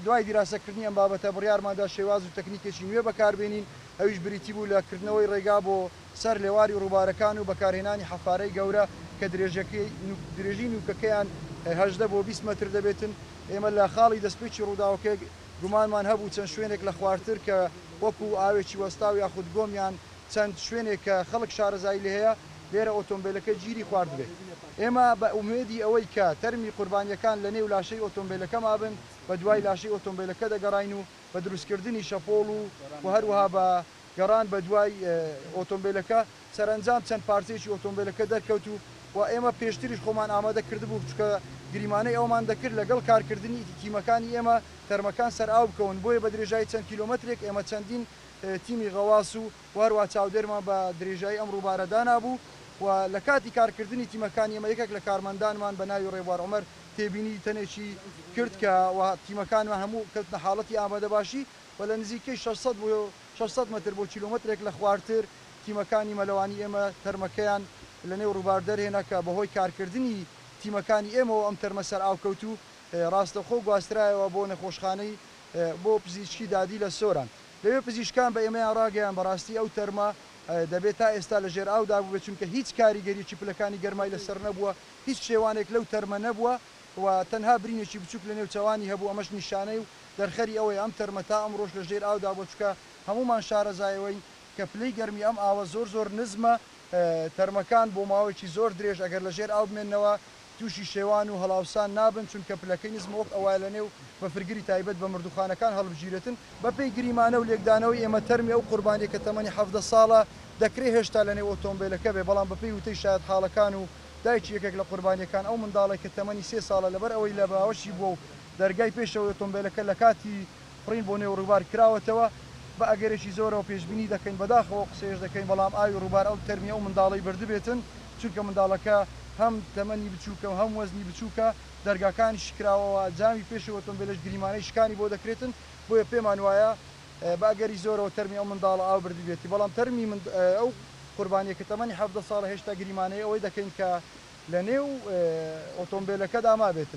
دوای دیراسەکردنی ئەم بابەتە بڕیارماندا شێواز و تەکنیکێکی نوێ بەکاربێنین ئەویش بریتی بوو لە کردنەوەی ڕێگا بۆ سەر لێواری ڕووبارەکان و بەکارهێنانی حەفارەی گەورە کە درێژی نوکەکەیان 18 بۆ 20 مەتر دەبێتن. ئێمە لە خاڵی دەستپێکی ڕووداوەکە گومانمان هەبوو چەند شوێنێک لە خواردتر کە وەکو ئاوێکی وەستا و یاخود گۆمیان چەند شوێنێک کە خەڵک شارەزایی لێ هەیە لێرە ئۆتۆمبیلەکە گیری خواردبێت. ئێمە بە ئومێدی ئەوەی کە تەرمی قوربانیەکان لە نێو لاشەی ئۆتۆمبیلەکە مابن بە دوای لاشەی ئۆتۆمبیلەکە دەگەڕین و بە دروستکردنی شەپۆڵ و هەروەها بە گەڕان بە دوای ئۆتۆمبیلەکە سەرنجام چەند پارچەیەکی ئۆتۆمبیلەکە دەرکەوت و ئێمە پێشتریش خۆمان ئامادە کردبوو چکە گریمانەی ئەومان دەکرد لەگەڵ کارکردنی تیمەکانی ئێمە تەرمەکان سەر ئاو بکەون بۆیە بە درێژایی چەند کیلۆمەترێک ئێمە چەندین تیمی غەواس و هەروە چاودێرمان بە درێژایی ئەم ڕووبارەدا نابوو و لە کاتی کارکردنی تیمەکانی ئێمە یەکێک لە کارمەندانمان بە ناوی ڕێبوار عومەر تێبینی تەنێکی کرد کە تیمەکانمان هەموو کەوتنە حاڵەتی ئامادە باشی و لە نزیکەی 600 متر بۆ کیلۆمەترێک لە خوارتر تیمەکانی مەلەوانی ئێمە تەرمەکەیان لە نێو ڕووبار دەرهێنا کە بەهۆی کارکردنی تیمەکانی ئێمەوە ئەم تەرمە سەر ئاوکەوت و ڕاستەخۆ گواسترایەوە بۆ نەخۆشخانەی بۆ پزیشکی دادی لە سۆران. لەوێ پزیشکان بە ئێمەیان ڕاگەیان بەڕاستی ئەو تەرمە دەبێت تا ئێستا لە ژێر ئاودا بوو چونکە هیچ کاریگەریی پلەکانی گەرمای لەسەر نەبووە، هیچ شێوانێک لەو تەرمە نەبووە و تەنها برینێکی بچووک لە نێوچەوانی هەبوو. ئەمەش نیشانەی و دەرخەری ئەوەی ئەم تەرمە تا ئەمڕۆژ لە ژێر ئاودا بۆ چکە هەمومان شارەزایەوەی کە پلەی گەرمی ئەم ئاوە زۆر نزمە تەرمەکان بۆ ماوەیەکی زۆر درێژ ئەگەر لە ژێر ئاو بمێنەوە تووشی شێوان و هەڵاوسان نابن چونکە پلەکەی نزمە وەک ئەوە لە نێو بەفرگری تایبەت بە مردوخانەکان هەڵبژیرێتن بە پێی گریمانە و لێکدانەوەی ئێمە تەرمی ئەو قوربانیە کە تەمەنی 17 ساڵە دەکرێت هێشتا لە نێو ئۆتۆمبیلەکە بێ بەڵام بەپێی وتەی شاید حاڵەکان و دایکی یەکێک لە قوربانیەکان ئەو منداڵێک کە تەمەنی 3 ساڵە لەبەر ئەوەی لە باوەشی بووە و دەرگای پێشەوە ئۆتۆمبیلەکە لە کاتی پڕین بۆ نێو ڕووبار کراوەتەوە بە ئەگەرێکی زۆرەوە پێشبینی دەکەین بەداخەوە قسەیش دەکەین بەڵام ئاوی ڕووبار ئەو تەرمی ئەو منداڵی بردبێتن چونکە منداڵەکە هەم تەمەنی بچووکە و هەم وەزنی بچووکە دەرگاکانی شکراوەوە جامی پێشەوە ئۆتۆمبیلەش گریمانەی شکانی بۆ دەکرێتن بۆیە پێمان وایە باگەری زۆرەوە تەرمی ئەو منداڵە ئاو بردبێتی بەڵام تەرمی ئەو قوربانیە کە تەمەنی 17 ساڵە هێشتا گریمانەی ئەوەی دەکەین کە لە نێو ئۆتۆمبیلەکەدا ما بێتن